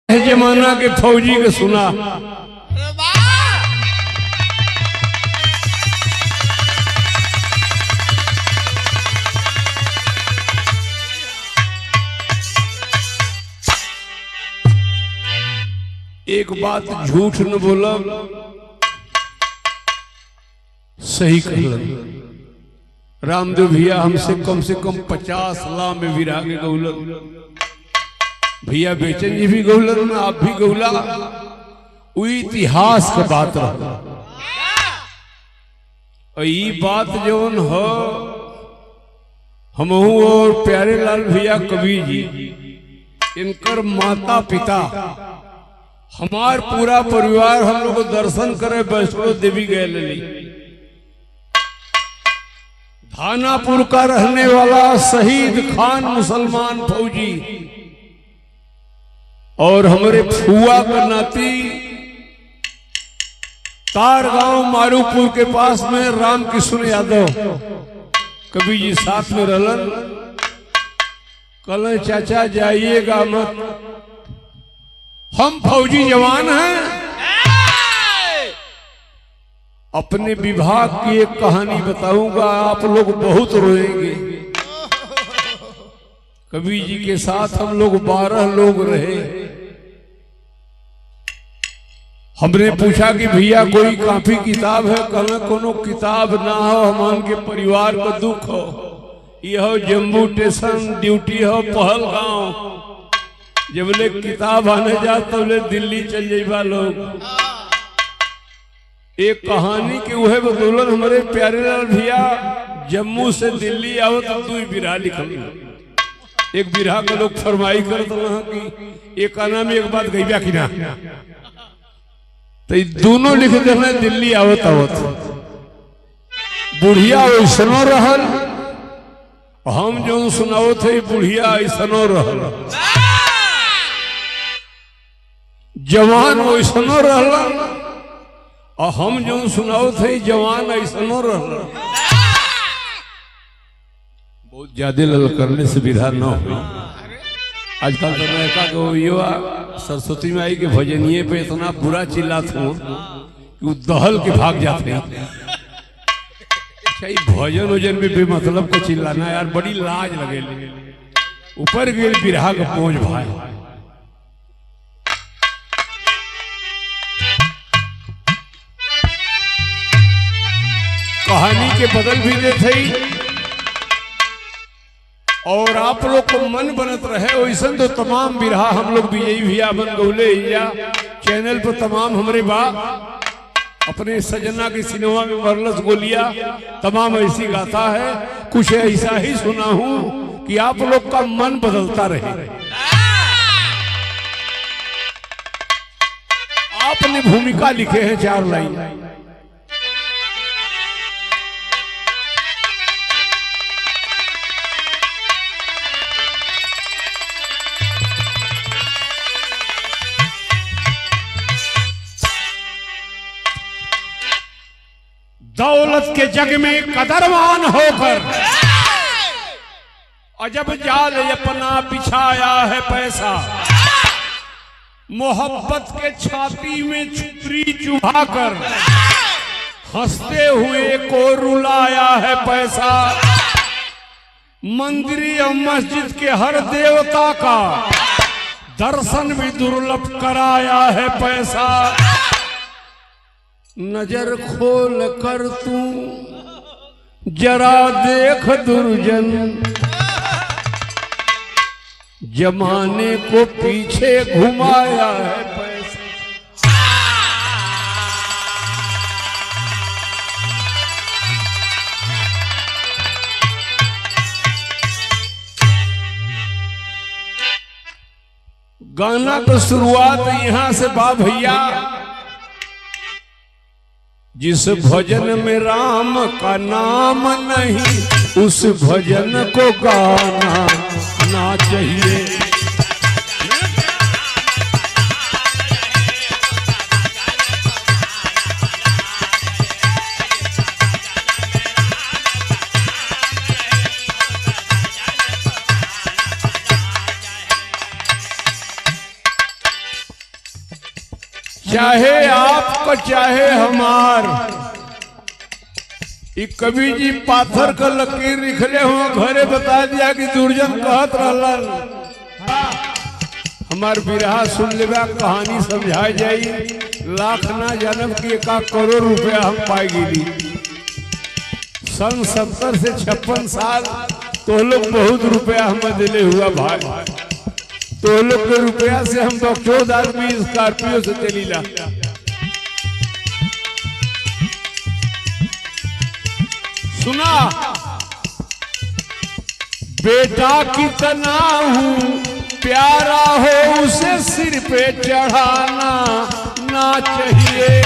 जमाना के फौजी के सुना। एक बात झूठ न बोला, सही कहलन। रामदेव भैया हमसे कम 50 लाख में विराग गौलन। भैया बेचन जी भी गौलन, आप भी गौला। वो इतिहास का बात रहा। और ये बात जौन हो हमहू और प्यारे लाल भैया कबीर जी, इनकर माता पिता, हमार पूरा परिवार हम लोग दर्शन करे वैष्णो देवी गए ली। थानापुर का रहने वाला शहीद खान मुसलमान फौजी और हमारे फुआ का नाती तारगांव मारूपुर के पास में रामकिशन यादव कभी जी साथ में रहलन। कल चाचा जाइएगा मत, हम फौजी जवान हैं। अपने विभाग की एक कहानी बताऊंगा, आप लोग बहुत रोएंगे। कबीर जी के साथ हम लोग 12 लोग रहे। हमने पूछा कि भैया कोई काफी किताब है? कहना कोनो किताब ना हो, हमान के परिवार को दुख हो। यह जम्मू स्टेशन ड्यूटी हो पहलगांव। जब ले किताब आने जा तब ले दिल्ली चल जाइबा लोग। एक कहानी के वह बदौलन हमारे प्यारे लाल भैया जम्मू से दिल्ली आओ तो 2 बिरहा लिखल। एक बिरहा का लोग फरमाई करते कि एक आना में एक बात गईबा कि ना, तो दोनों लिख देना दिल्ली आवत आवत। बुढ़िया वैसनो रहल, हम जो सुनाओ थे बुढ़िया ऐसनो रहल। जवान वैसनो रहल और हम जो सुनाओ थे जवान ऐसनो रहल। बहुत ज्यादा लल करने से विधा न हो। आजकल तो लड़का को युवा सरस्वती माई के भजनिए पे इतना बुरा चिल्लाता हूँ कि वो दहल के भाग जाते हैं। अच्छा, भजन वजन में बेमतलब को चिल्लाना यार बड़ी लाज लगे। ऊपर गेल बिरहा का पहुंच भाई। कहानी के बदल भी देते और आप लोग को मन बनत रहे वैसे तो तमाम बिरहा हम लोग भी यही भैया बन गौले या चैनल पर तमाम हमारे बा अपने सजना की सिनेमा में मरलस गोलिया तमाम ऐसी गाता है। कुछ ऐसा ही सुना हूं कि आप लोग का मन बदलता रहे। आपने भूमिका लिखे हैं 4 लाइन। दौलत के जग में कदरवान होकर अजब जाल अपना बिछाया है पैसा। मोहब्बत के छाती में छुरी चुभाकर हंसते हुए को रुलाया है पैसा। मंदिर और मस्जिद के हर देवता का दर्शन भी दुर्लभ कराया है पैसा। नजर खोल कर तू जरा देख दुर्जन, जमाने को पीछे घुमाया है पैसा। गाना तो शुरुआत यहां से बा भैया। जिस भजन में राम का नाम नहीं उस भजन को गाना ना चाहिए। चाहे आपका चाहे हमार, ये कवि जी पाथर का लकीर लिखले हुआ घरे बता दिया कि दुर्जन कहत रहलन। हमार बिरहा सुन लेबा, कहानी समझाई जाई, लाख ना जानब की 1 करोड़ रुपया हम पाई गिरी। सन 70 से 56 साल तो लोग बहुत रुपया हमें दिले हुआ भाई। तो लोग के रुपया से हम 14 आदमी स्कॉर्पियो से चलीला। सुना, बेटा कितना हूँ प्यारा हो उसे सिर पे चढ़ाना ना चाहिए।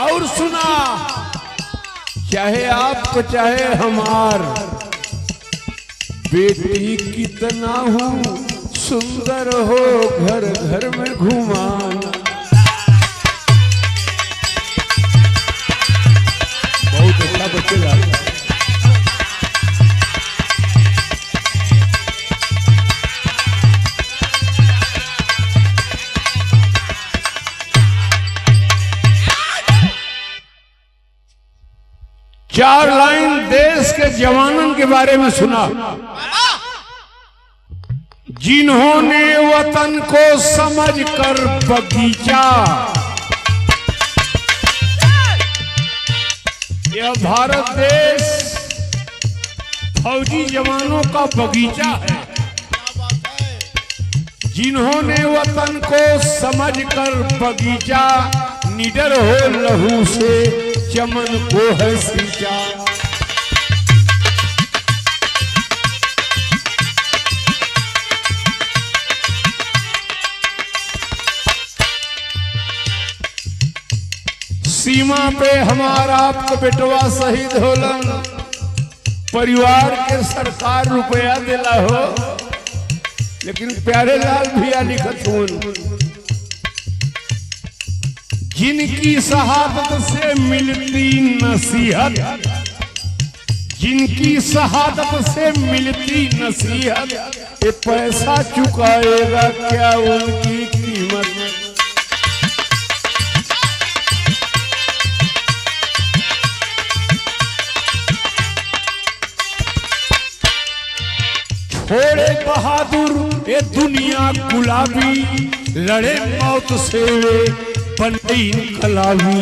और सुना, चाहे आपको चाहे हमार, बेटी कितना हूँ सुंदर हो घर घर में घुमाना। बहुत अच्छा बच्चे गा रहे हैं। 4 लाइन देश के जवानों के बारे में सुना। जिन्होंने वतन को समझकर बगीचा, यह भारत देश फौजी जवानों का बगीचा है। जिन्होंने वतन को समझकर बगीचा, निडर हो लहू से चमन को है सींचा। सीमा पे हमारा आपका बेटवा शहीद होलन, परिवार के सरकार रुपया दिला हो, लेकिन प्यारे लाल भैया लिखत हुन, जिनकी शहादत से मिलती नसीहत, जिनकी शहादत से मिलती नसीहत, ये पैसा चुकाएगा क्या उनकी कीमत। छोड़े बहादुर ये दुनिया गुलाबी, लड़े मौत से वे बने इनकलाबी।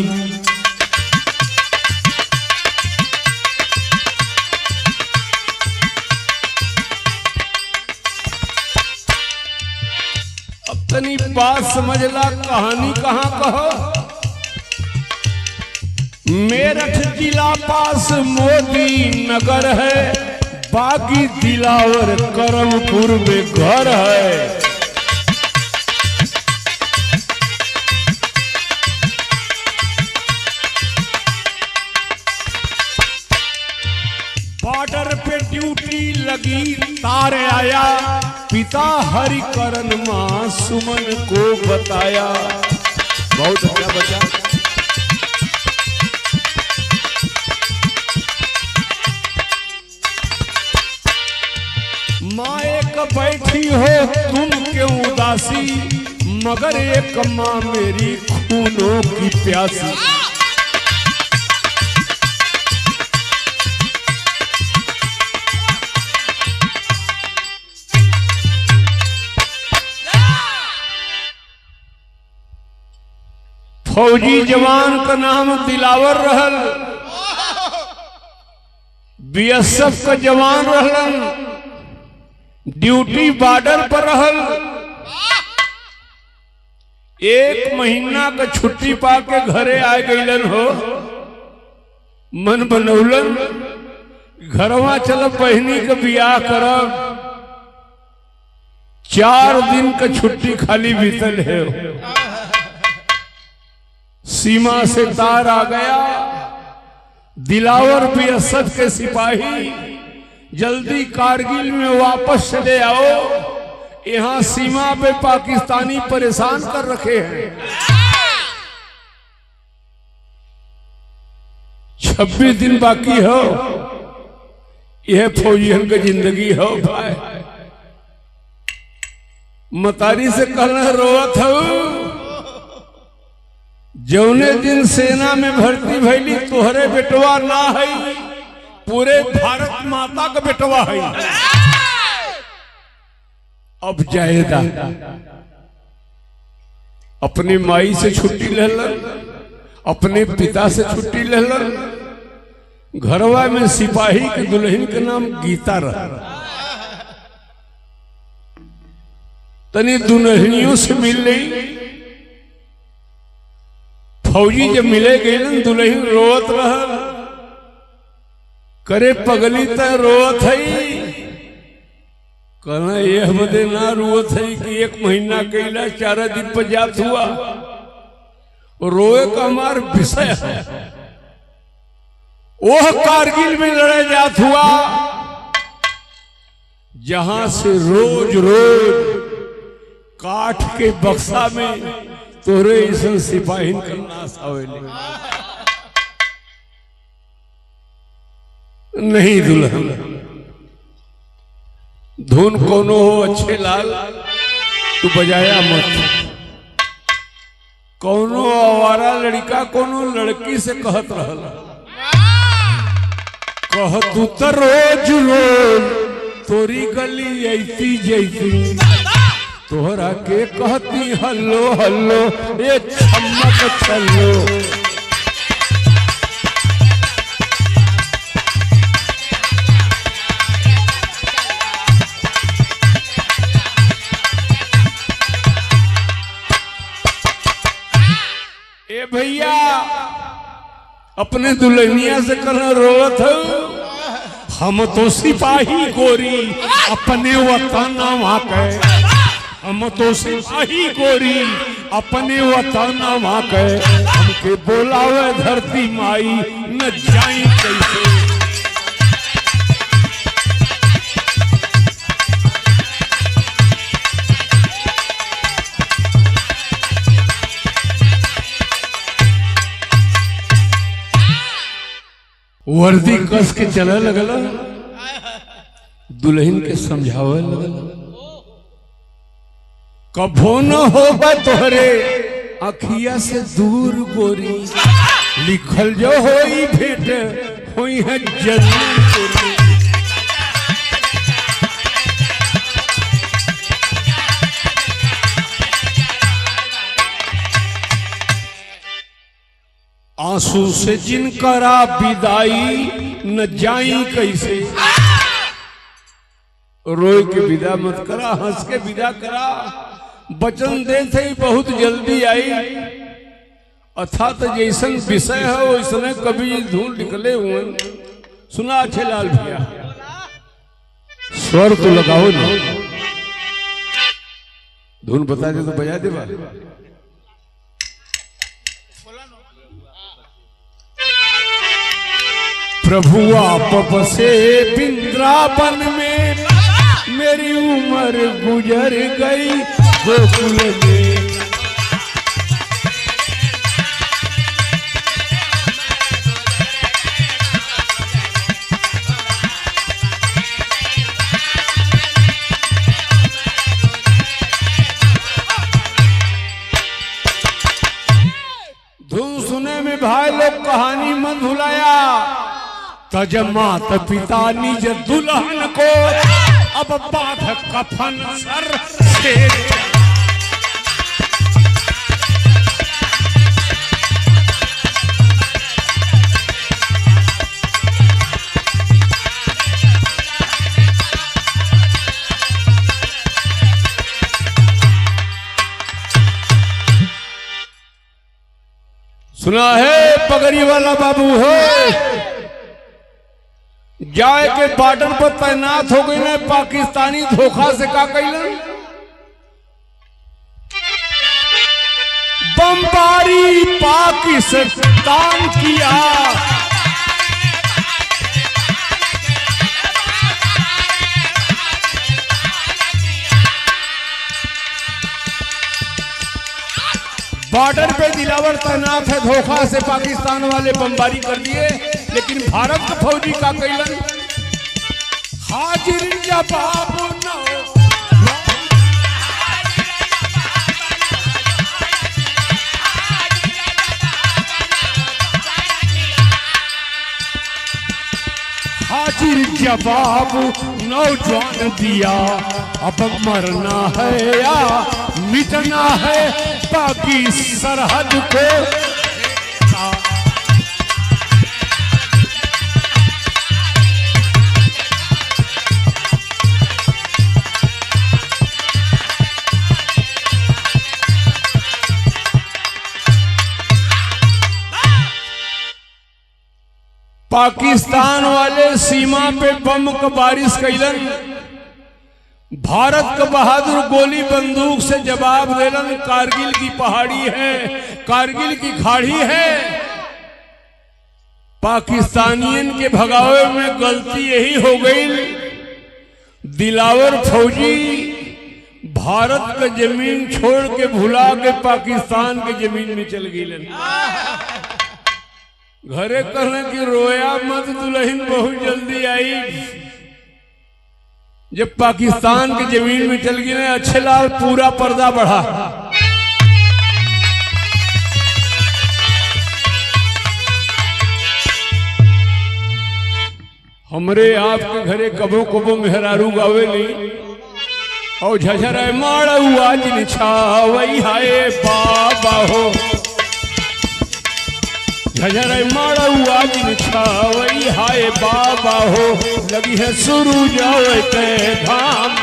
अपनी बात समझला, कहानी कहाँ कहो। मेरठ जिला पास मोदी नगर है, बागी दिलावर करमपुर में घर है। बॉर्डर पे ड्यूटी लगी तार आया, पिता हरिकरण मां सुमन को बताया। बहुत अच्छा बचा। माँ एक बैठी हो तुम क्यों उदासी, मगर एक माँ मेरी खूनों की प्यासी। फौजी जवान का नाम दिलावर रहल, बीएसएफ का जवान रहलन, ड्यूटी बॉर्डर पर रहल। 1 महीना का छुट्टी पाके घरे आ गईलन हो, मन बनौलन घरवा चल बहनी का बियाह करब। 4 दिन का छुट्टी खाली बीतल है, सीमा से तार आ गया। दिलावर बीएसएफ के सिपाही जल्दी कारगिल में वापस चले आओ, यहाँ सीमा पे पाकिस्तानी परेशान कर रखे हैं। 26 दिन बाकी हो, यह फौजियन की जिंदगी हो भाई। मतारी से कहना रोवत हो, जौने दिन सेना में भर्ती भैली तोहरे बेटवा ना है, पूरे भारत माता का बेटवा है। अब जायदा अपनी माई से छुट्टी ले लन, अपने पिता से छुट्टी ले लन। घरवा में सिपाही के दुल्हन के नाम गीता रहा। तनी दुल्हनियों से मिल रही। फौजी जब मिले गए दुल्हन रोवत रहा, करे पगली त रोवत है। कहना यह बदे ना रोवत है कि 1 महीना कैला 4 दिन पर जात हुआ। रोए का हमार विषय है। वह कारगिल में लड़े जात हुआ, जहां से रोज रोज काठ के बक्सा में तोरे ऐसा सिपाही का नाश आवेले। नहीं दुल्हन, धुन कोनो हो अच्छे लाल, तू बजाया मत। कोनो आवारा लड़का कोनो लड़की से कहत रहला, कहतू तो रोज रोज तोरी गली ऐती जैती, तोहरा के कहती हल्लो हल्लो ये छम्मक छल्लो। ए भैया अपने दुल्हनिया से कहना रोवत हो, हम तो सिपाही गोरी अपने वतन वहां के, हम तो सिपाही गोरी अपने वतन वहां के, हमके बोलावे धरती माई न जाई कैसे। वर्दी कस के चले लगल, दुल्हन के समझावे लगल, कभो न होगा तोहरे अखिया से दूर गोरी, लिखल जो होई भेंट होई है जरूर। आंसू से जिनकरा विदाई न जाई कैसे। रोए के विदा मत करा, हंस के विदा करा। वचन दे थे बहुत जल्दी आई, अर्थात जैसन विषय है वैसने कभी धूल निकले हुए। सुना अच्छे लाल भैया, स्वर तो लगाओ ना, धुन बता दे तो बजा दे बा। प्रभु आप बसे वृंदावन में, मेरी उम्र गुजर गई गोकुल में। धुन सुने में भाई लोग कहानी मत भुलाया। तज मात पिता निज दुल्हन को, अब बाध कफन सर से। सुना है पगड़ी वाला बाबू हो, जाए के बॉर्डर पर तैनात हो गई ना, पाकिस्तानी धोखा से का कैलन, बमबारी पाकिस्तान किया। बॉर्डर पे दिलावर तैनात है, धोखा से पाकिस्तान वाले बमबारी कर दिए। लेकिन भारत के फौजी का कैलन हाजिर जवाब न हाजिर जवाब नौजवान दिया। अब मरना है या मिटना है बाकी सरहद को। पाकिस्तान वाले सीमा पे बम का बारिश कैलन। भारत का बहादुर गोली बंदूक से जवाब देलन। कारगिल की पहाड़ी है, कारगिल की खाड़ी है। पाकिस्तानियन के भगावे में गलती यही हो गई, दिलावर फौजी भारत का जमीन छोड़ के भुला के पाकिस्तान के जमीन में चल गई। घरे कहने की रोया मत, दुल्हन बहुत जल्दी आई। जब पाकिस्तान की जमीन में चल गई ना, अच्छे लाल पूरा पर्दा बढ़ा। हमरे आपके घरे कबो कबो मेहरारू गावेली और झझरा माड़ू आज निछावई हाय बाबा हो। झझरा माड़ू आज निछावई हाय बाबा हो। लगी है शुरू जावे के धाम।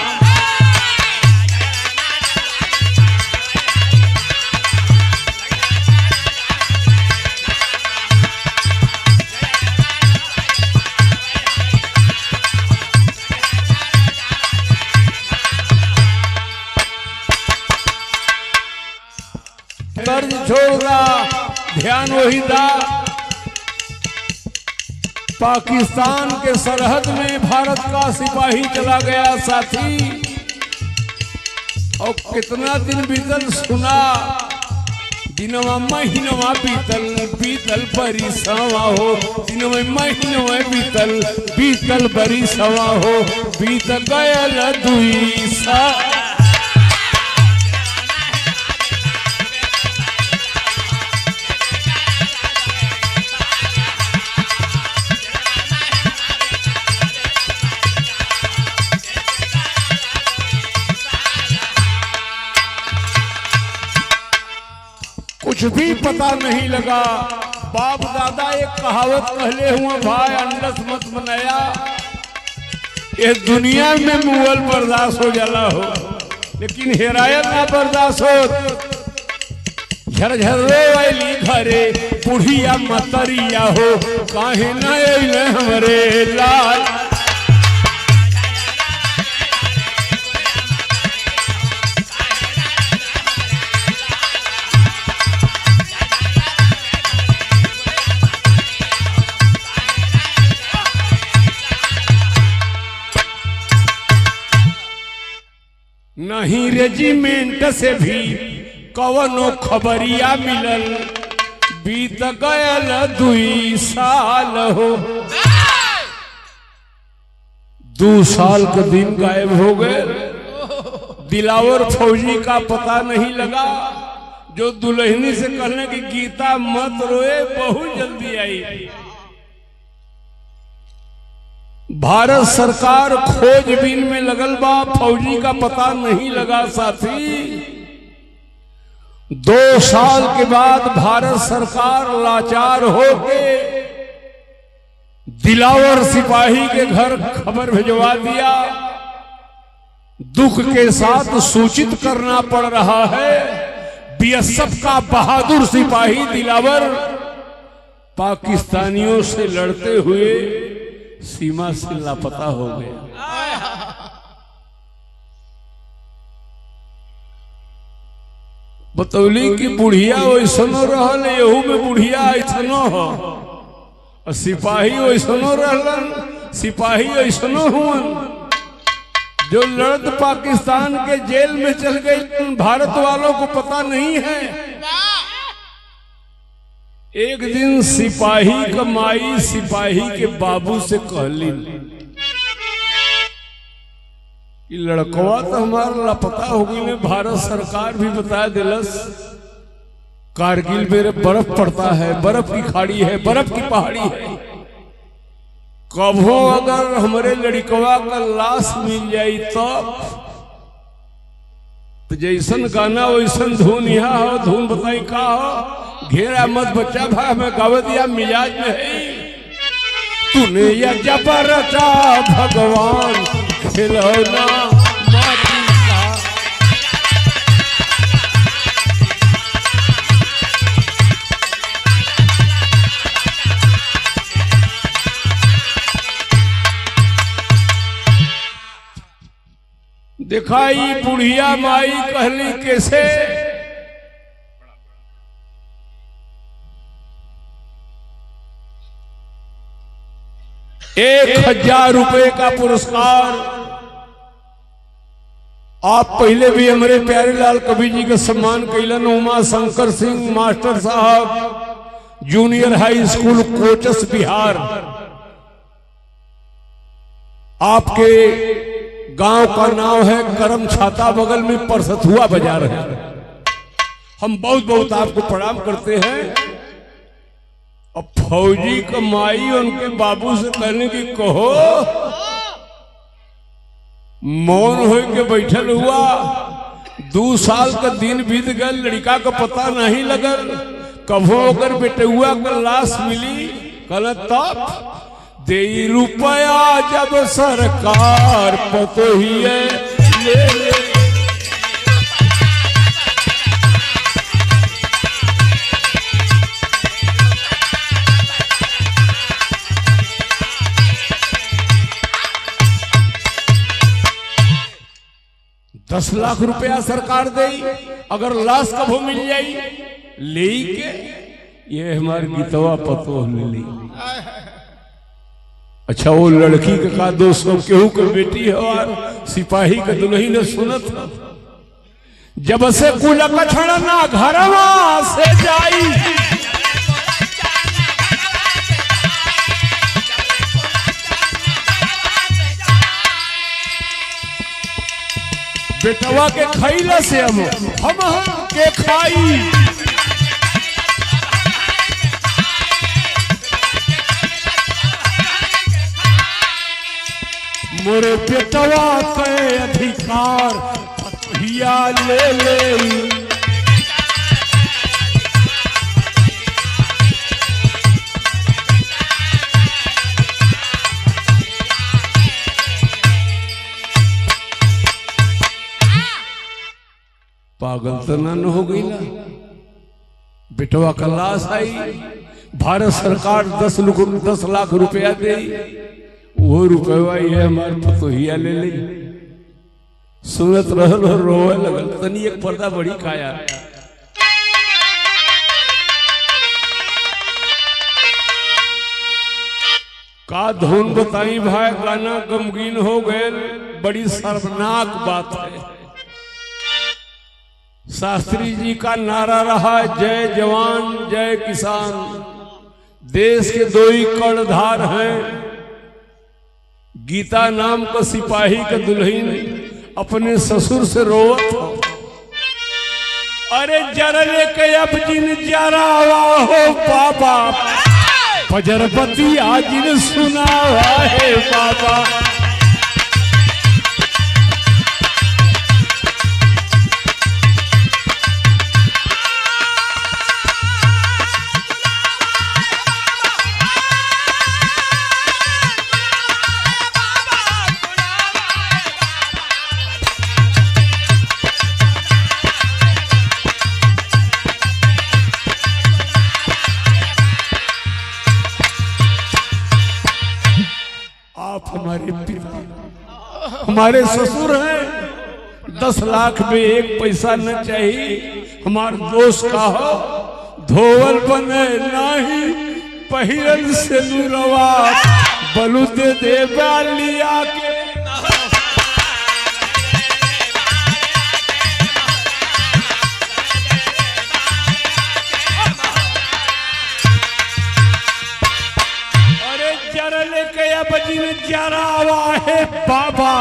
तर्ज छोड़ा ध्यान वही दा। पाकिस्तान के सरहद में भारत का सिपाही चला गया साथी। और कितना दिन बीतल सुना, दिनवा महीनवा बीतल बीतल बरिसवा हो। दिनवा महीनवा बीतल बीतल बरिसवा हो। बीत गयल दुई साल। कुछ भी पता नहीं लगा। बाप दादा एक कहावत कहले हुआ, भाई अंडस मत बनाया। ये दुनिया में मुगल बर्दाश्त हो जाला हो, लेकिन हेरायत ना बर्दाश्त हो। झरझर वाली घरे बुढ़िया मतरिया हो। काहे न अइले हमरे लाल। नहीं रेजिमेंट से भी कवनो खबरिया मिलल। बीत गयल 2 साल हो। 2 साल के दिन गायब हो गए। दिलावर फौजी का पता नहीं लगा। जो दुल्हनी से कहने की गीता मत रोए, बहुत जल्दी आई। भारत सरकार खोजबीन में लगल बा, फौजी का पता नहीं लगा साथी। 2 साल के बाद भारत सरकार लाचार होके दिलावर सिपाही के घर खबर भिजवा दिया। दुख के साथ सूचित करना पड़ रहा है, बीएसएफ का बहादुर सिपाही दिलावर पाकिस्तानियों से लड़ते हुए सीमा से लापता हो गया। बतौली की बुढ़िया वैसनो रहल, यहू में बुढ़िया ऐसनो हो। और सिपाही वैसनो रहलन, सिपाही ऐसनो हुआ। जो लड़त पाकिस्तान के जेल में चल गई, भारत वालों को पता नहीं है। एक दिन सिपाही का माई सिपाही के बाबू से कहली कि लड़कवा तो हमारा लापता हो गई। भारत सरकार भी बता दिलस कारगिल में बर्फ पड़ता है, बर्फ की खाड़ी है, बर्फ की पहाड़ी है। कभो अगर हमारे लड़कवा का लाश मिल जाई तो जैसन गाना वैसन धुन यहाँ हो। धुन बताई का हो, घेरा मत बच्चा भाई में गावे दिया मिजाज में है। तूने या जबर रचा भगवान खिलौना माटी का। दिखाई बुढ़िया माई कहली कैसे। 1000 रुपए का पुरस्कार। आप पहले भी हमारे प्यारे लाल कवि जी का सम्मान कैलन। उमा शंकर सिंह मास्टर साहब, जूनियर हाई स्कूल कोचस बिहार। आपके गांव का नाम है करम छाता, बगल में परसथुआ बाजार है। हम बहुत बहुत आपको प्रणाम करते हैं। अब फौजी का माई उनके बाबू से कहने की कहो, मौन हो के बैठल हुआ। 2 साल का दिन बीत गए, लड़का का पता नहीं लगल। कभो अगर बेटुआ का लाश मिली कल तब दे रुपया जब सरकार पतो ही है ले ले। दस लाख रुपया सरकार दे अगर लाश कभो मिल जाई ले के। ये हमारे गीतवा पतो ले। अच्छा वो लड़की का 200 केहू के बेटी है और सिपाही के दुल्ही ने सुनत जब से कुल कछड़ना घरवा से जाई। बेटवा के खैला से हम के खाई। मोरे बेटवा के अधिकार हिया ले ले। पागल तो न हो गई ना। बेटवा का लाश आई, भारत सरकार 10 लाख रुपया दे। वो रुपया ये हमारे पतोहिया ले ली। सुनत रहल और रोवे लगल। तनी एक पर्दा बड़ी खाया। का धुन बताई भाई, गाना गमगीन हो गए। बड़ी शर्मनाक बात है। शास्त्री जी का नारा रहा जय जवान जय किसान। देश के 2 ही कर्णधार हैं। गीता नाम का सिपाही का दुल्हन अपने ससुर से रोवत। अरे जरले के अब जिन जरावा हो बाबा, फजरपति आज जिन सुनावा है बाबा। हमारे पिता हमारे ससुर हैं। 10 लाख में 1 पैसा न चाहिए। हमार दोस्त का हो धोवल बने नाही, पहिरन से नूरवा बलू दे लिया के। दिन जरावा है बाबा,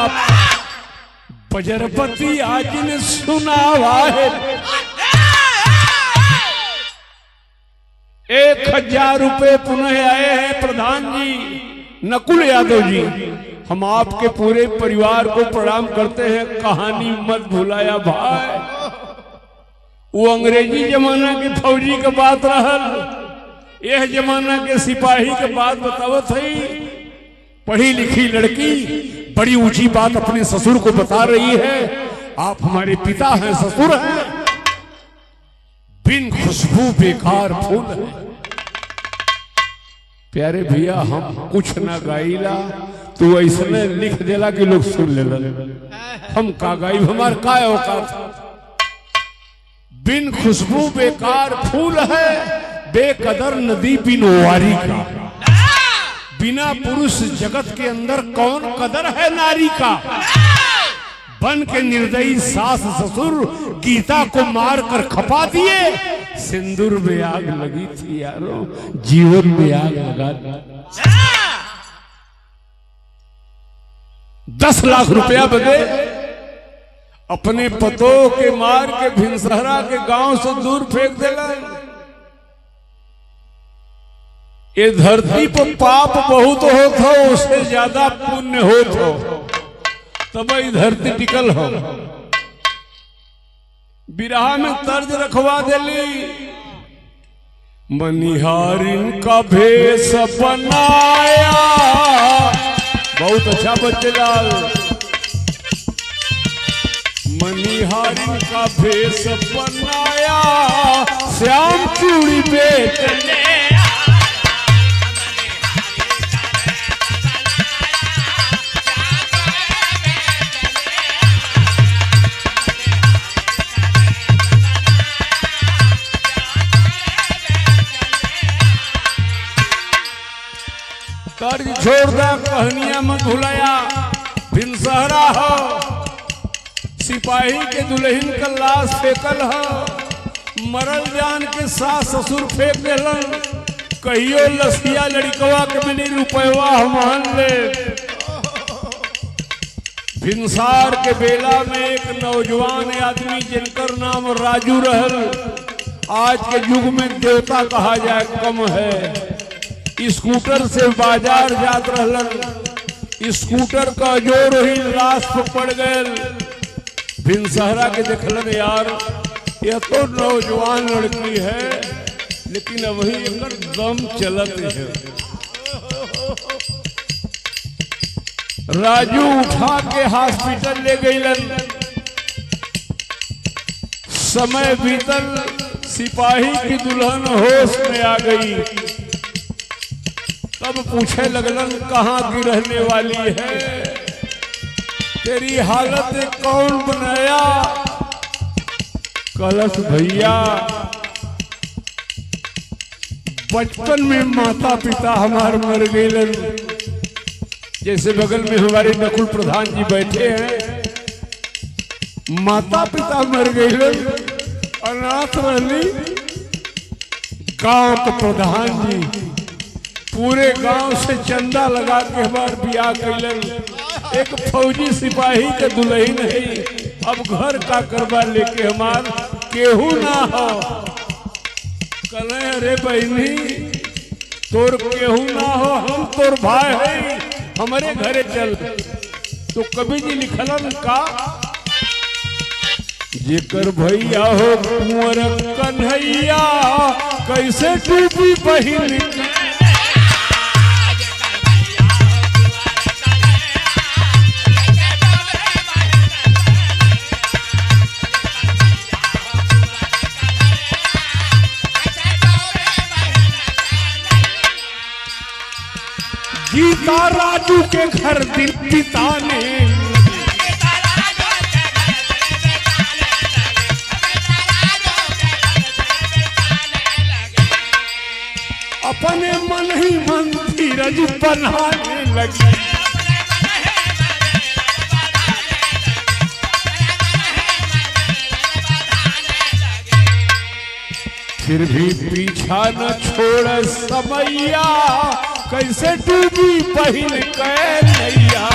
बजरपति आज ने सुनावा है। 1000 रुपए पुनः आए हैं प्रधान जी नकुल यादव जी। हम आपके पूरे परिवार को प्रणाम करते हैं। कहानी मत भुलाया भाई, वो अंग्रेजी जमाना के फौजी के बात रहल, यह जमाना के सिपाही के बात बतावत है। पढ़ी लिखी लड़की बड़ी ऊंची बात अपने ससुर को बता रही है। आप हमारे पिता हैं, ससुर हैं, बिन खुशबू बेकार फूल है। प्यारे भैया हम कुछ ना गाइला, तू ऐसने लिख देला कि लोग सुन लेला। हम का गाई, हमार का औकात। बिन खुशबू बेकार फूल है, बेकदर नदी बिन वारी का। बिना पुरुष जगत के अंदर कौन कदर है नारी का। बन के निर्दयी सास ससुर गीता को मार कर खपा दिए। सिंदूर में आग लगी थी यारो, जीवन में आग लगा दी। 10 लाख रुपया बदे अपने पतों के मार के भिनसहरा के गांव से दूर फेंक देला। ये धरती पर पाप बहुत होत हो, उससे ज्यादा पुण्य होत हो, तब ये धरती टिकल हो। बिरहा में तर्ज रखवा देली, मनिहारिन का भेष बनाया। बहुत अच्छा बच्चेलाल। मनिहारिन का भेष बनाया, श्याम चूड़ी बेचने। तर्ज छोड़ दा, कहनिया मत भुलाया। भिनसहरा हो, सिपाही के दुल्हन का लाश फेंकल हो, मरल जान के सास ससुर फेंक देलन। कहियो लसिया लड़कवा के मिली रुपयवा हमान ले। भिनसार के बेला में एक नौजवान आदमी जिनकर नाम राजू रहल, आज के युग में देवता कहा जाए कम है। स्कूटर से बाजार जात रहलन, स्कूटर का जोर ही लाश पर पड़ गए। भिनसहरा के देखलन, यार यह तो नौजवान लड़की है, लेकिन अब ही एकर दम चलत है। राजू उठा के हॉस्पिटल ले गईलन। समय बीतल, सिपाही की दुल्हन होश में आ गई। तब पूछे लगलन, कहाँ की रहने वाली है, तेरी हालत कौन बनाया। कलश भैया, बचपन में माता पिता हमारे मर गए। जैसे बगल में हमारे नकुल प्रधान जी बैठे हैं, माता पिता मर गए, अनाथ रहली। गांव के प्रधान जी पूरे गांव से चंदा लगा के हमार बियाह कैलन। एक फौजी सिपाही के दुल्हन है, अब घर का करवा लेके हमार केहू ना हो। कले अरे बहनी, तोर केहू ना हो, हम तोर भाई है, हमारे घरे चल। तो कवि जी लिखलन का, जेकर भैया हो कुंवर कन्हैया, कैसे डूबी बहिन। गीता राजू के घर दिन बिताने, अपने मन ही मन धीरज बनाने लगी। फिर भी पीछा न छोड़ समैया, कैसे डूबी पहिल के नैया।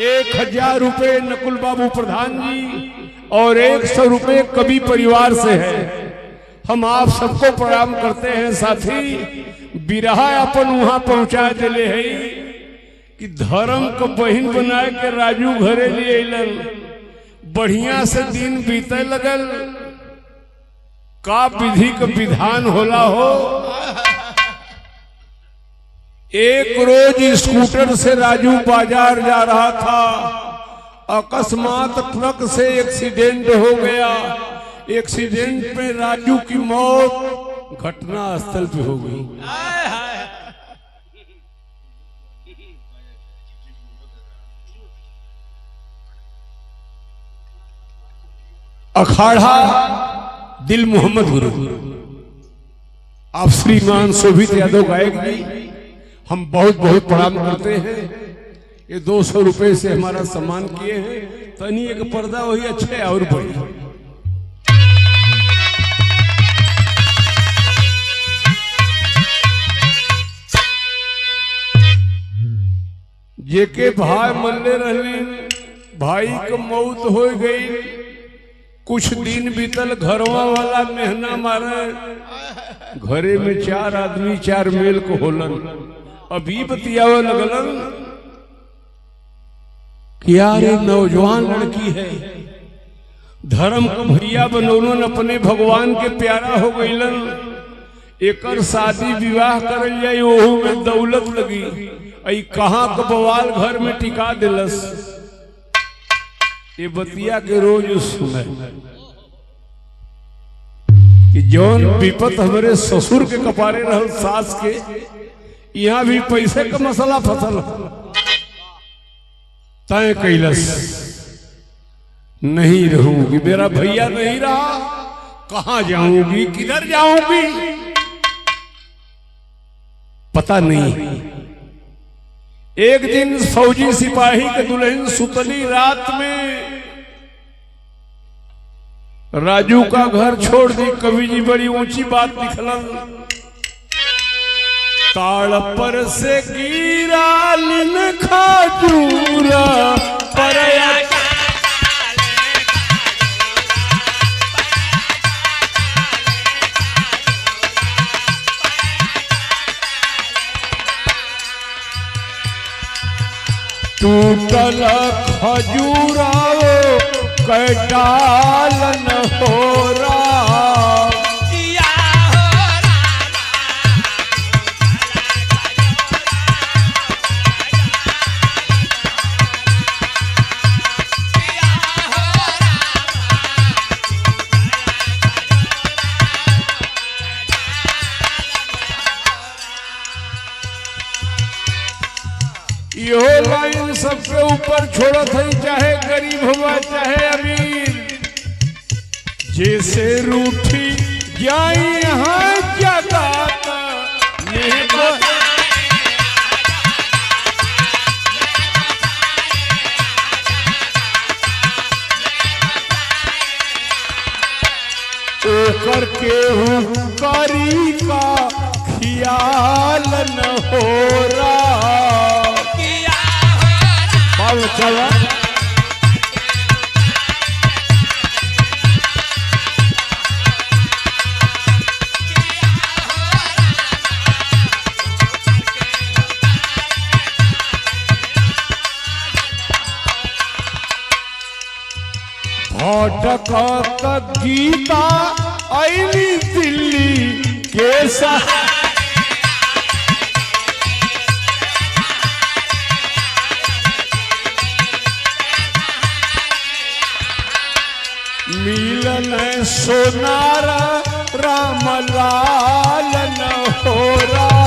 ₹1000 नकुल बाबू प्रधान जी और 100 रुपये कवि परिवार से है। हम आप सबको प्रणाम करते हैं साथी। बिरहा अपन वहां पहुंचा दिले है कि धर्म को बहिन बनाए के राजू घरे लिए अलन। बढ़िया से दिन बीते लगल। का विधि का विधान होला हो। एक रोज स्कूटर से राजू बाजार जा रहा था। अकस्मात ट्रक से एक्सीडेंट हो गया। एक्सीडेंट में राजू की मौत घटना स्थल पे हो गई। अखाड़ा दिल मोहम्मद गुरु, आप श्रीमान शोभित यादव गायक जी, हम बहुत बहुत प्रणाम करते हैं। ये 200 रुपए से हमारा सम्मान किए हैं। तनी एक पर्दा वही अच्छे और बढ़िया। जेके भाई मरले रहने, भाई को मौत हो गई। कुछ दिन बीतल, घरवा वाला मेहना मारे। घरे में 4 आदमी 4 मेल को होलन। अभी बतियावे लगलन कि यार एक नौजवान लड़की है, धर्म को भैया बनौलन, अपने भगवान के प्यारा हो गईलन। एकर शादी विवाह करल जाए, ओहू में दौलत लगी। आई कहाँ का बवाल घर में टिका दिलस। ये बतिया के रोज सुने कि जौन विपत हमारे ससुर के कपारे रहल सास के, यहाँ भी पैसे का मसला फसल तय कैलस। नहीं रहूंगी, मेरा भैया नहीं रहा, कहां जाऊंगी, किधर जाऊंगी पता नहीं। एक दिन फौजी सिपाही के दुल्हन सुतली रात में राजू का घर छोड़ दी। कवि जी बड़ी ऊंची बात लिखलन। ताड़ पर से गिरा लिन खाजूरा पर टूटल खजूरा कटालन हो रहा। यो लाइन सबके ऊपर छोड़त है, चाहे गरीब हुआ चाहे अमीर। जैसे रूठी जाई यहाँ जगाता ओकर केहू करी का खियाल न हो रहा। चला भटक गीता आईली दिल्ली के साथ मिलन सोनारा राम लाल न हो रहा।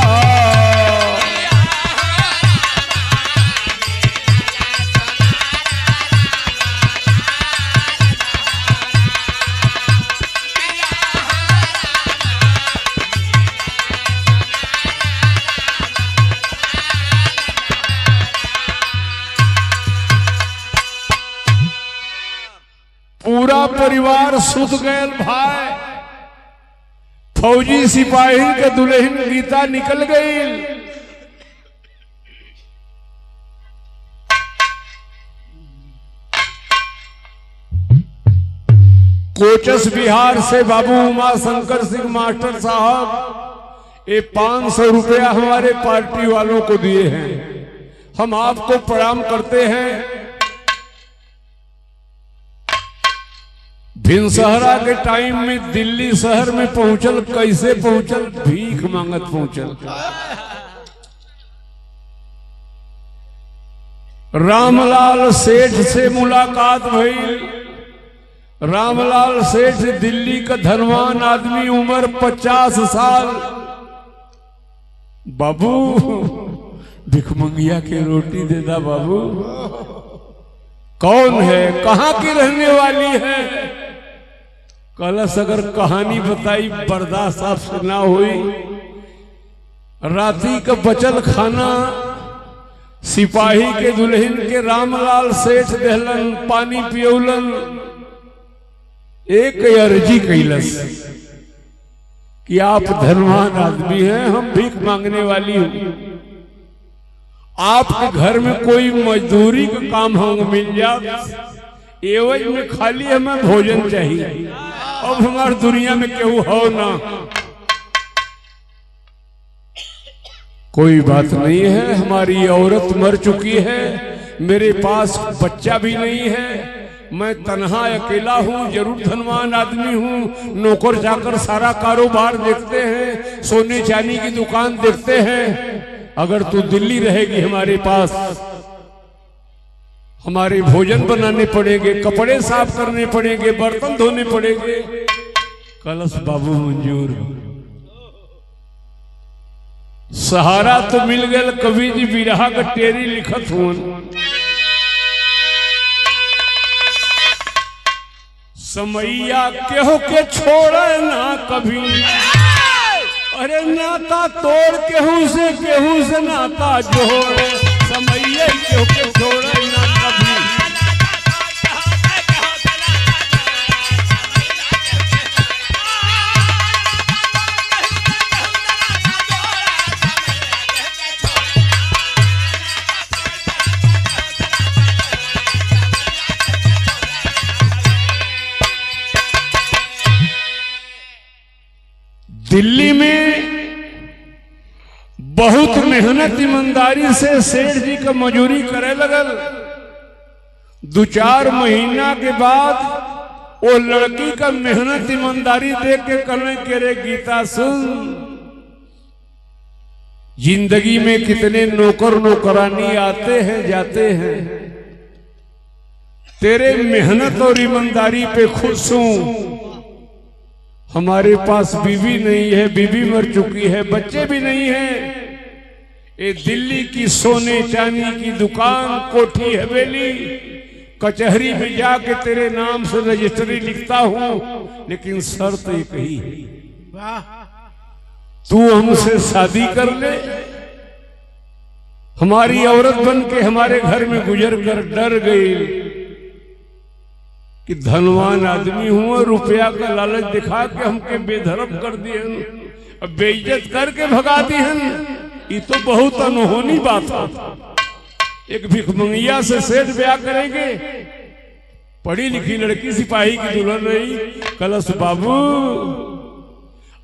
पूरा परिवार सुत गए भाई। फौजी सिपाही के दुल्हन गीता निकल गई। कोचस बिहार से बाबू उमा शंकर सिंह मास्टर साहब ये 500 रुपया हमारे पार्टी वालों को दिए हैं। हम आपको प्रणाम करते हैं। भिनसहरा के टाइम में दिल्ली शहर में पहुंचल, कैसे पहुंचल? भीख मांगत पहुंचल। रामलाल सेठ से मुलाकात भई। रामलाल सेठ दिल्ली का धनवान आदमी, उम्र 50 साल। बाबू भिखमंगिया की रोटी देदा बाबू। कौन है, कहां की रहने वाली है? कलश अगर कहानी बताई बर्दाश्त आपसे ना हुई। राती का बचल खाना सिपाही के दुल्हन के रामलाल सेठ दहलन, पानी पियौलन। एक अर्जी कैलस कि आप धनवान आदमी हैं, हम भीख मांगने वाली हूं। आपके घर में कोई मजदूरी का काम हम मिल जाए, एवज में खाली हमें भोजन चाहिए। अब हमारी दुनिया में केहू हो ना। कोई बात नहीं है, हमारी औरत मर चुकी है, मेरे पास बच्चा भी नहीं है, मैं तन्हा अकेला हूँ, जरूर धनवान आदमी हूँ। नौकर चाकर सारा कारोबार देखते हैं, सोने चांदी की दुकान देखते हैं। अगर तू दिल्ली रहेगी हमारे पास, हमारे भोजन बनाने पड़ेंगे, कपड़े साफ करने पड़ेंगे, बर्तन धोने पड़ेंगे। कलश बाबू मंजूर। सहारा तो मिल गया। कवि जी बिरहा का टेरी लिखत हुआ। समैया केहू के छोड़े ना कभी, अरे नाता तोड़ केहू से नाता जोड़। समैया केहू के छोड़े ना कभी। दिल्ली में बहुत मेहनत ईमानदारी से सेठ जी का मजूरी करे लगल। 2-4 महीना के बाद वो लड़की का मेहनत ईमानदारी देख के कहने के रे गीता सुन, जिंदगी में कितने नौकर नौकरानी आते हैं जाते हैं, तेरे मेहनत और ईमानदारी पे खुश हूं। हमारे पास बीवी नहीं है, बीवी मर चुकी है, बच्चे भी नहीं हैं। ये दिल्ली की सोने चांदी की दुकान, कोठी हवेली, कचहरी में जाके तेरे नाम से रजिस्ट्री लिखता हूं, लेकिन शर्त एक ही है, तू हमसे शादी कर ले। हमारी औरत बन के हमारे घर में गुजर कर डर गई कि धनवान आदमी हूं और रुपया का लालच दिखा के हमके बेधर्म कर दिए, अब बेइज्जत करके भगा दी हैं। ये तो बहुत अनहोनी बात है। एक भिखमंगिया से सेठ ब्याह करेंगे, पढ़ी लिखी लड़की सिपाही की दुल्हन रही। कलश बाबू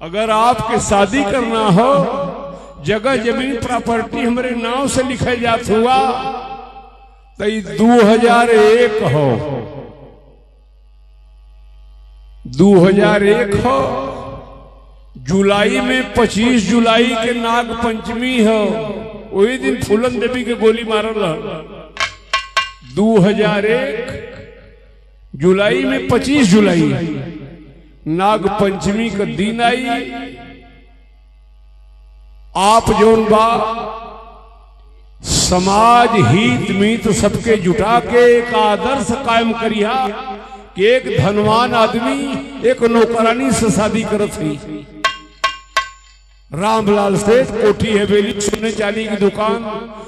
अगर आपके शादी करना हो, जगह जमीन प्रॉपर्टी हमारे नाव से लिखे जात हुआ तो 2001 हो, 2001 हो। जुलाई में 25 जुलाई के नाग पंचमी हो, वही दिन फूलन देवी के गोली मारल। 2001 जुलाई में 25 जुलाई नाग पंचमी का दिन आई। आप जोन बा समाज हित मीत सबके जुटा के एक आदर्श कायम करिया कि एक धनवान आदमी एक नौकरानी से शादी करत थी। रामलाल सेठ कोठी हवेली, सोने चांदी की दुकान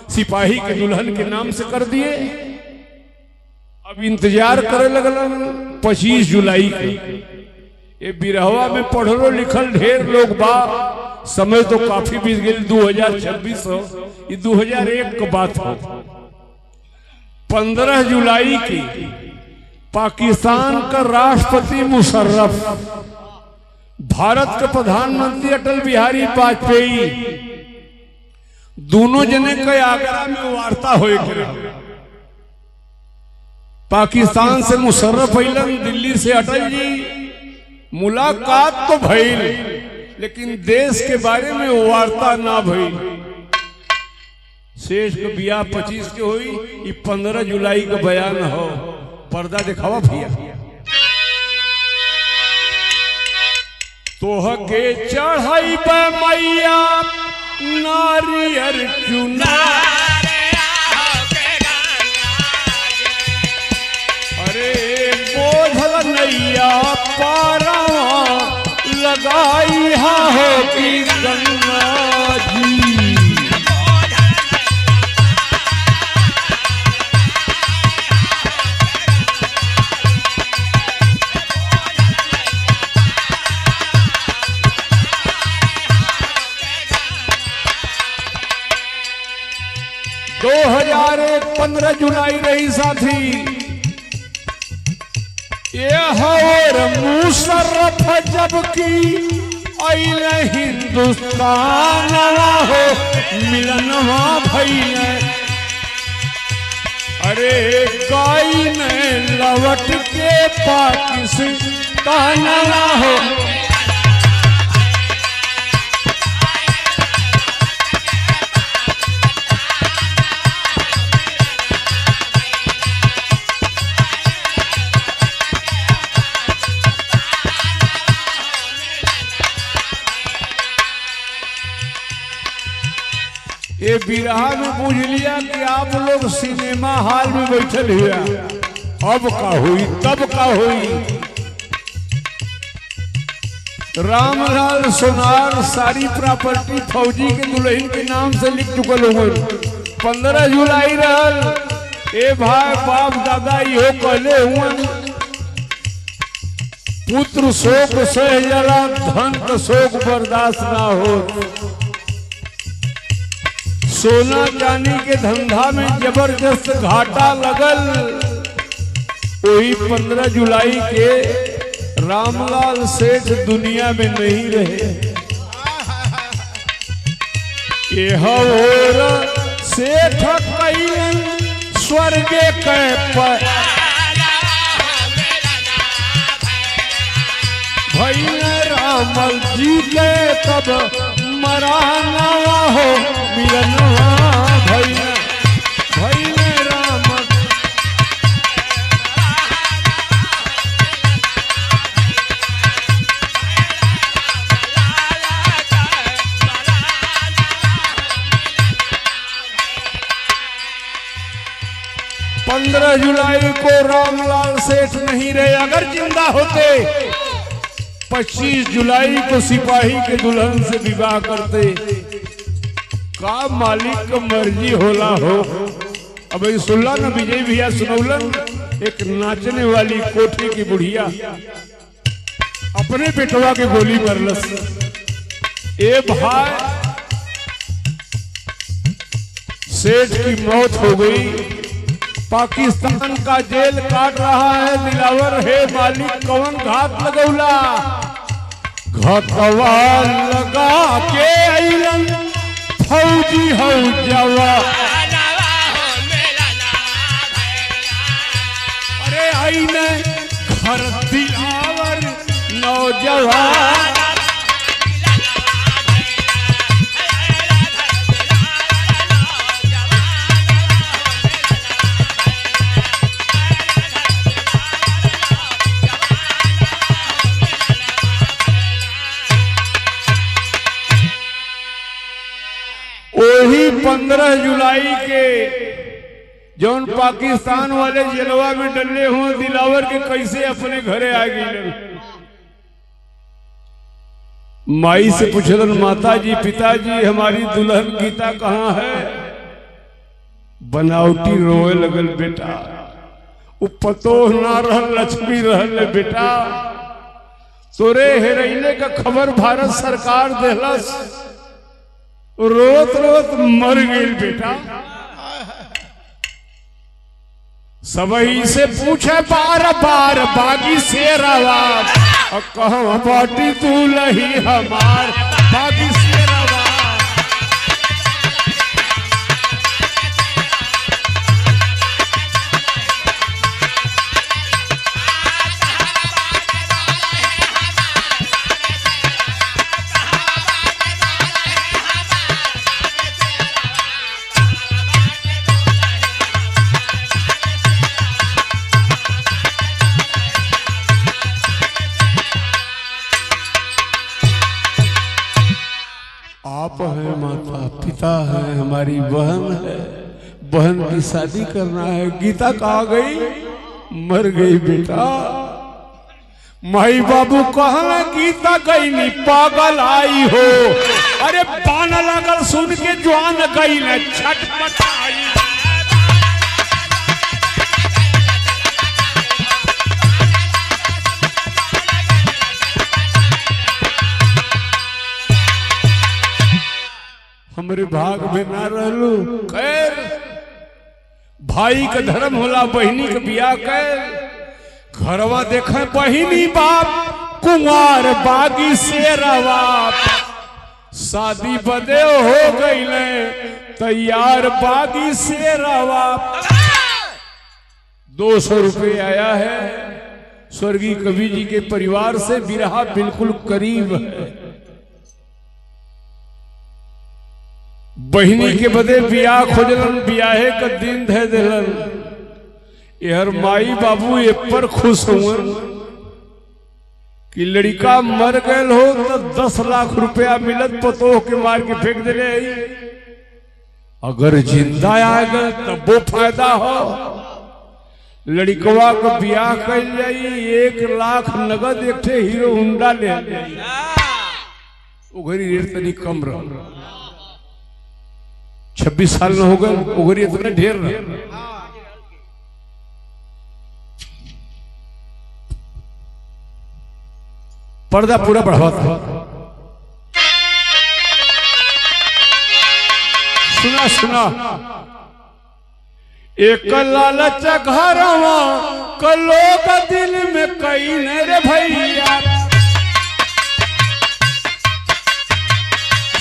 सिपाही के दुल्हन के नाम से कर दिए। अब इंतजार करे लगल 25 जुलाई के। ये बिरहवा में पढ़लो लिखल ढेर लोग बा, समय तो काफी बीत गई, 2026 हो, ये 2001 का बात हो। 15 जुलाई की पाकिस्तान का राष्ट्रपति मुशर्रफ, भारत के प्रधानमंत्री अटल बिहारी वाजपेयी, दोनों जने के आगरा में वार्ता होए करे। पाकिस्तान से मुशर्रफ अइलन, दिल्ली से अटल जी, मुलाकात तो भइल लेकिन देश के बारे में वार्ता ना भइल। शेष के बियाह 25 के हुई, ये 15 जुलाई का बयान हो। पर्दा दिखावा भैया। तोह के चढ़ाई मैया नारियर चुना, अरे बोझल नैया पारा लगाई हा हो कि गंगा जी। 2015 जुलाई रही साथी, ये और मुशर्रफ जबकि अइल हिंदुस्तान हो मिलनवा भइल। अरे गाई ने लौट के पाकिस्तान हो, ये बिरहा में बुझ लिया कि आप लोग सिनेमा हॉल में बैठल हुआ। अब का हुई तब का हुई। रामलाल सोनार सारी प्रॉपर्टी फौजी के दुल्हन के नाम से लिख चुकल हो। 15 जुलाई रहल, ए भाई बाप दादा यो कहले हुआ, पुत्र शोक सह जला धन का शोक बर्दाश्त ना हो। सोना चांदी के धंधा में जबरदस्त घाटा लगल। वही 15 जुलाई के रामलाल सेठ दुनिया में नहीं रहे। और सेठ कइलन स्वर्ग के पर भैया रामल जी के तब मराना हो मिलनवा भैया भैया राम। पंद्रह जुलाई को रामलाल सेठ नहीं रहे। अगर जिंदा होते 25 जुलाई को सिपाही के दुल्हन से विवाह करते। का मालिक का मर्जी होला हो। अब सुनला ना विजय भैया सुनौलन, एक नाचने वाली कोठी की बुढ़िया अपने बेटवा के गोली मरलस। ए भाई सेठ की मौत हो गई। पाकिस्तान का जेल काट रहा है दिलावर। है मालिक कौन घात लगौला? घटवा लगा के अइलन फौजी हो जवा। अरे आईने घर दिलावर नौजवान। वही 15 जुलाई के जौन पाकिस्तान वाले जेलवा में डले हुए दिलावर के कैसे अपने घरे आ गई। माई से पूछलन, माता जी पिताजी हमारी दुल्हन गीता कहाँ है? बनावटी रोए लगल बेटा। उ पतो ना रहल लक्ष्मी रहल बेटा। तोरे हेरैले का खबर भारत सरकार देहलस, रोत रोत मर गई बेटा। सबही से पूछे बार बार बागी शेरवा, और कहाँ बाटी तू लही हमार बागी शेरवा। आप हैं, माता पिता है, हमारी बहन है, बहन की शादी करना है। गीता कहा गई, मर गई बेटा। माई बाबू कहला गीता गई नहीं, पागल आई हो। अरे बान लगल सुन के जवान गई न छटपटाई। हमरे भाग में ना रहलू। खैर भाई का धर्म होला, बहिनी का बियाह कर। घरवा देखे बहिनी बाप कुंवार बागी शेरवा। शादी बदे हो गई तैयार बागी शेरवा। 200 रुपये आया है स्वर्गीय कवि जी के परिवार से। बिरहा बिल्कुल करीब है। बहिनी के बदे बियाह खोजलन, बियाहे का दिन दे दिलन। यार माई बाबू ये पर खुश हुए कि लड़का मर गए हो तो 10 लाख रुपया मिलत, पतोह के मार के फेंक दे। अगर जिंदा आ गए तब वो फायदा हो। लड़कवा को बियाह कर जाई, 1 लाख नगद एक ठे हीरो होंडा ले। उघरी रेट तनी कम रहा। 26 साल न हो गए, उगरी इतना ढेर रहा। पर्दा पूरा बढ़ावा था। सुना सुना एक लालच घरवा कलो का दिल में कई ने रे भैया।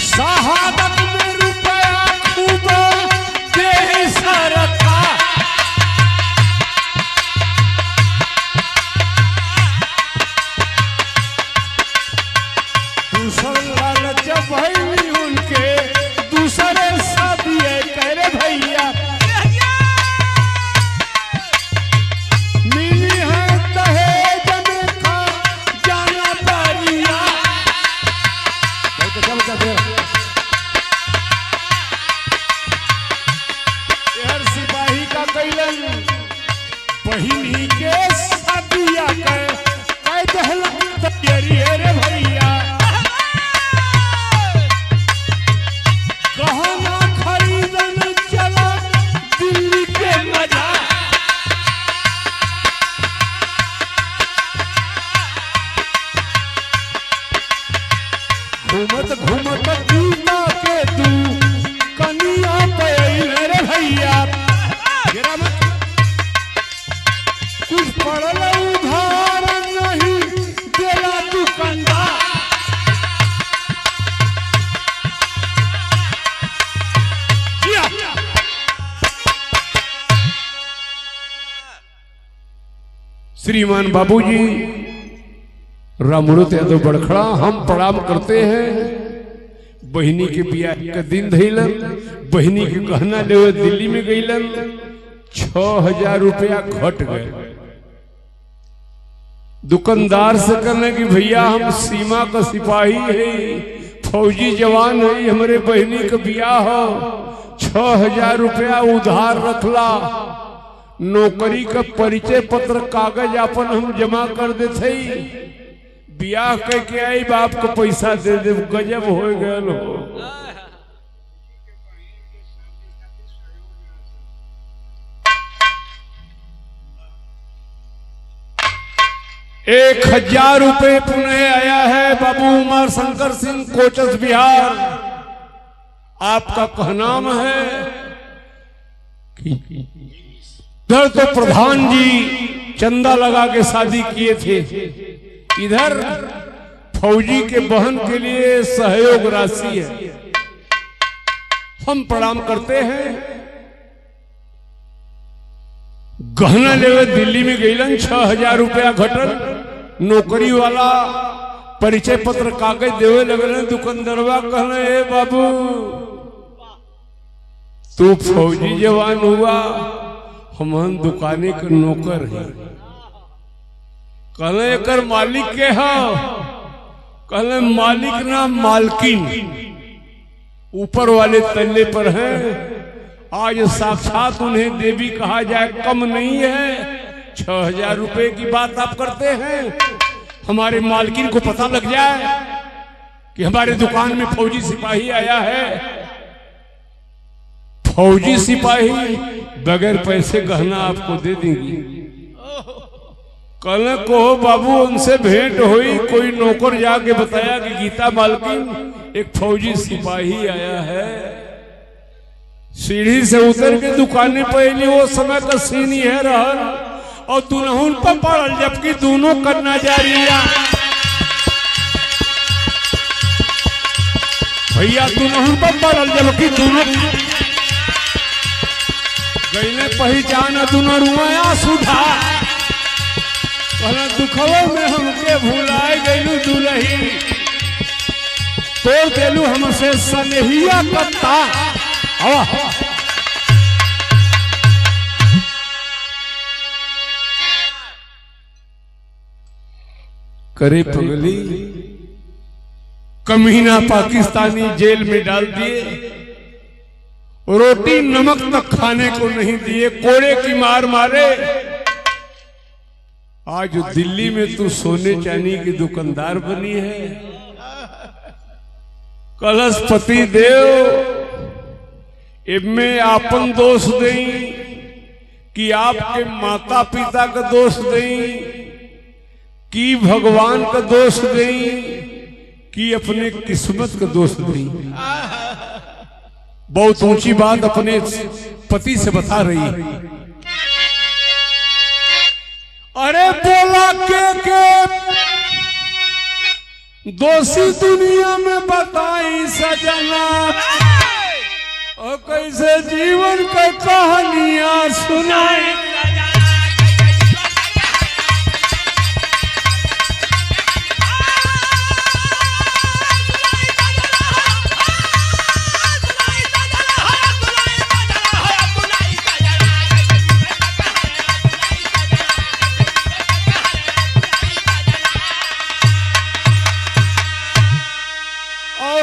शहादत में रुपया खूब दे सरका। दूसर लालच भैली उनके, दूसरे शादी करे भैया। मिली है दहेज में का जाना बारिया। बहुत अच्छा बच्चा थे। यार सिपाही का कैलन बहिनी के शादिया के दहला तैयारी है रे भैया। गहना खरीदन चला दिल्ली के मजा। घूमत घूमत दीमा के तू कनिया पैल रे भैया। कुछ पड़ल उधार नहीं देला तू कंधा। श्रीमान बाबूजी रामूर्त यादव बड़खड़ा हम प्रणाम करते हैं। बहिनी के बियाह का दिन धैलन, बहिनी के गहना ले दिल्ली में गईलन। 6000 रुपया घट गए। दुकानदार से कहने कि भैया हम सीमा का सिपाही है, फौजी जवान है, हमारे बहिनी का बियाह हो। 6000 रुपया उधार रखला। नौकरी का परिचय पत्र कागज अपन हम जमा कर देते। बियाह कह के आई बाप को पैसा दे दे। गजब हो गए हो। 1000 रुपये पुनः आया है बाबू उमा शंकर सिंह कोचस बिहार। आपका कहनाम है कि इधर तो प्रधान जी चंदा लगा के शादी किए थे, इधर फौजी के बहन के लिए सहयोग राशि है। हम प्रणाम करते हैं। गहना लेवे दिल्ली में गईलन, 6000 रुपया घटल। नौकरी वाला परिचय पत्र कागज देवे लगल। दुकानदारवा कहना, ए बाबू तू फौजी जवान हुआ, हम दुकाने के नौकर है। कहले एकर मालिक के है? कहले मालिक ना मालकिन, ऊपर वाले तल्ले पर है। आज साक्षात उन्हें देवी कहा जाए कम नहीं है। 6000 रुपए की बात आप करते हैं। हमारे मालकिन को पता लग जाए कि हमारे दुकान में फौजी सिपाही आया है। फौजी सिपाही बगैर पैसे गहना आपको दे देंगी। कल को बाबू उनसे भेंट हुई, कोई नौकर जाके बताया कि गीता मालकिन एक फौजी सिपाही आया है। सीढ़ी से उतर के दुकाने पहली वो समय का सीनी है रहल और दुनहुन पर पड़ल, जबकि दोनों करना जारी है। भैया दुनहुन पर पड़ल, जबकि दोनों गईले पहचान दोनों रुआ सुधा। कहला दुखवा में हमके भुलाए गईलू दुलही, तोड़ देलू हमसे सनेहिया कत्ता। करे पगली, कमीना पाकिस्तानी जेल में डाल दिए, रोटी नमक तक खाने को नहीं दिए, कोड़े की मार मारे। आज दिल्ली में तू सोने चांदी की दुकानदार बनी है। कलशपति देव इनमें आपन दोष दें कि आपके माता पिता का दोष दें कि भगवान का दोष दें कि अपने किस्मत का दोष दें। बहुत ऊंची बात अपने पति से बता रही है। अरे बोला के दोषी दुनिया में बताई सजना, और कैसे जीवन का कहानियां सुनाई।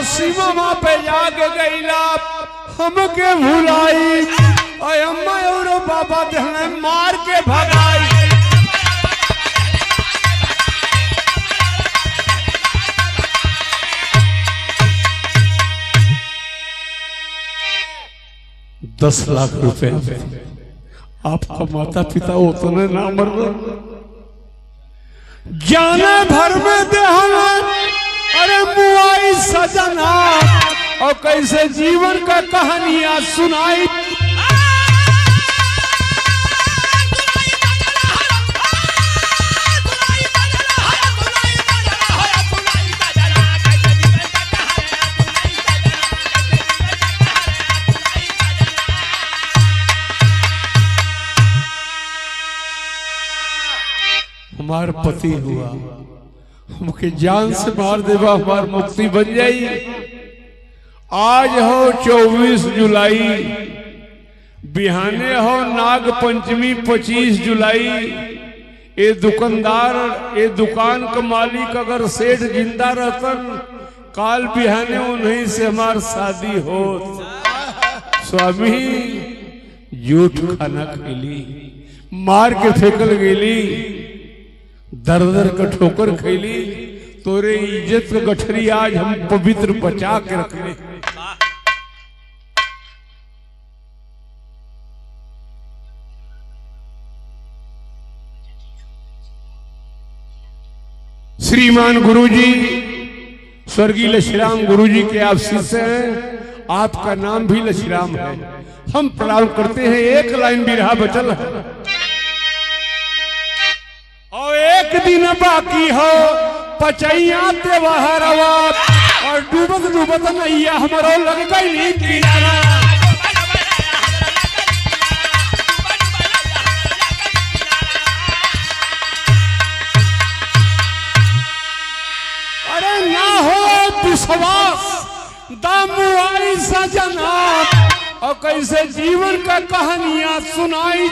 सीमा पे जाके गईला हमके भुलाई, अम्मा और बाबा देहने मार के भगाई। $10 लाख आपका माता पिता उतने ना मर जाने भर में देहना। अरे मुआई सजना, और कैसे जीवन का कहानियां सुनाई। हमार पति हुआ, हमके जान से मार देवा, हमार मुक्ति बन जाई। आज हो 24 जुलाई, बिहाने हो नाग पंचमी 25 जुलाई। ये दुकानदार, ये दुकान का मालिक अगर सेठ जिंदा रहतन, काल बिहाने उन्हीं से हमार शादी हो। स्वामी जूठ खाना खैली, मार के फेंकल गेली, दर दर का ठोकर खैली। तोरे इज्जत का गठरी आज हम पवित्र बचा के रखे। श्रीमान गुरुजी स्वर्गीय लक्ष्मीराम गुरुजी के आप शिष्य हैं, आपका नाम भी लक्ष्मीराम है। हम प्रणाम करते हैं। एक लाइन बिरहा बचल है और एक दिन बाकी हो पचैया त्योहारवा और डूबत डूबत नैया हमारो लग गई किनारा। अरे ना हो विश्वास दामुआई सजना और कैसे जीवन का कहानियां सुनाई।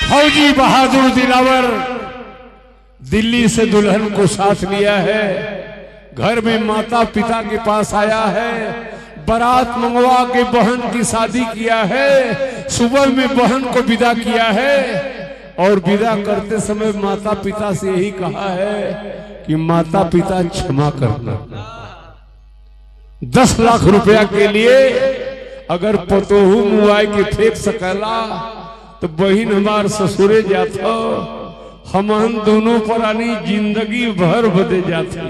फौजी बहादुर दिलावर दिल्ली से दुल्हन को साथ लिया है, घर में माता पिता के पास आया है, बारात मंगवा के बहन की शादी किया है, सुबह में बहन को विदा किया है और विदा करते समय माता पिता से यही कहा है कि माता पिता क्षमा करना। 10 लाख रुपया के लिए अगर पतोहू मुआई के फेंक सकला तो बहन हमार ससुरे जाता, हमन दोनों परानी जिंदगी भर बदे जाती।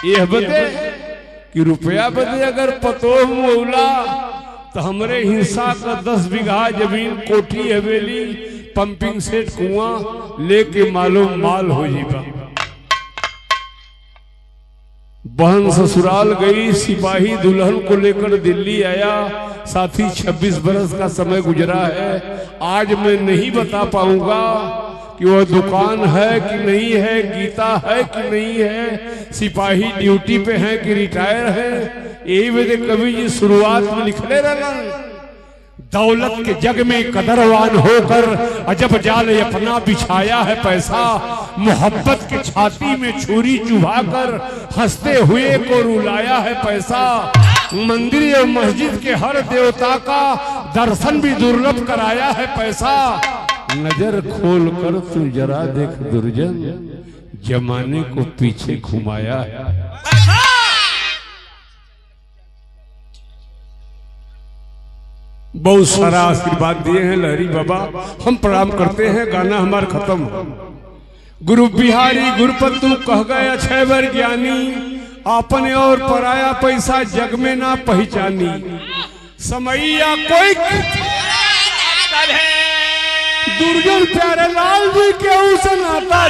यह बदे कि रुपया बदे अगर पतोह मौला तो हमरे हिस्सा का 10 बीघा जमीन, कोठी, हवेली, पंपिंग सेट, कुआं लेके मालूम माल हो जीवा। बहन ससुराल गई, सिपाही दुल्हन को लेकर दिल्ली आया, साथी 26 बरस का समय गुजरा है। आज मैं नहीं बता पाऊंगा कि वह दुकान है कि नहीं है, गीता है कि नहीं है, सिपाही ड्यूटी पे है कि रिटायर है। यही वजह कवि जी शुरुआत में लिखले रहना, दौलत के जग में कदरवान होकर अजब जाल अपना बिछाया है पैसा, मोहब्बत के छाती में छुरी चुभाकर हंसते हुए को रुलाया है पैसा। मंदिर और मस्जिद के हर देवता का दर्शन भी दुर्लभ कराया है पैसा। नजर खोल कर तू जरा देख दुर्जन, जमाने को पीछे घुमाया है। बहुत सारा आशीर्वाद दिए हैं लहरी बाबा, हम प्रणाम करते हैं। गाना हमारा खत्म। गुरु बिहारी गुरुपतु कह गए अक्षय वर ज्ञानी, आपने और पराया पैसा जग में ना पहचानी। समैया कोई दुर्जन प्यारे लाल जी के उस नाता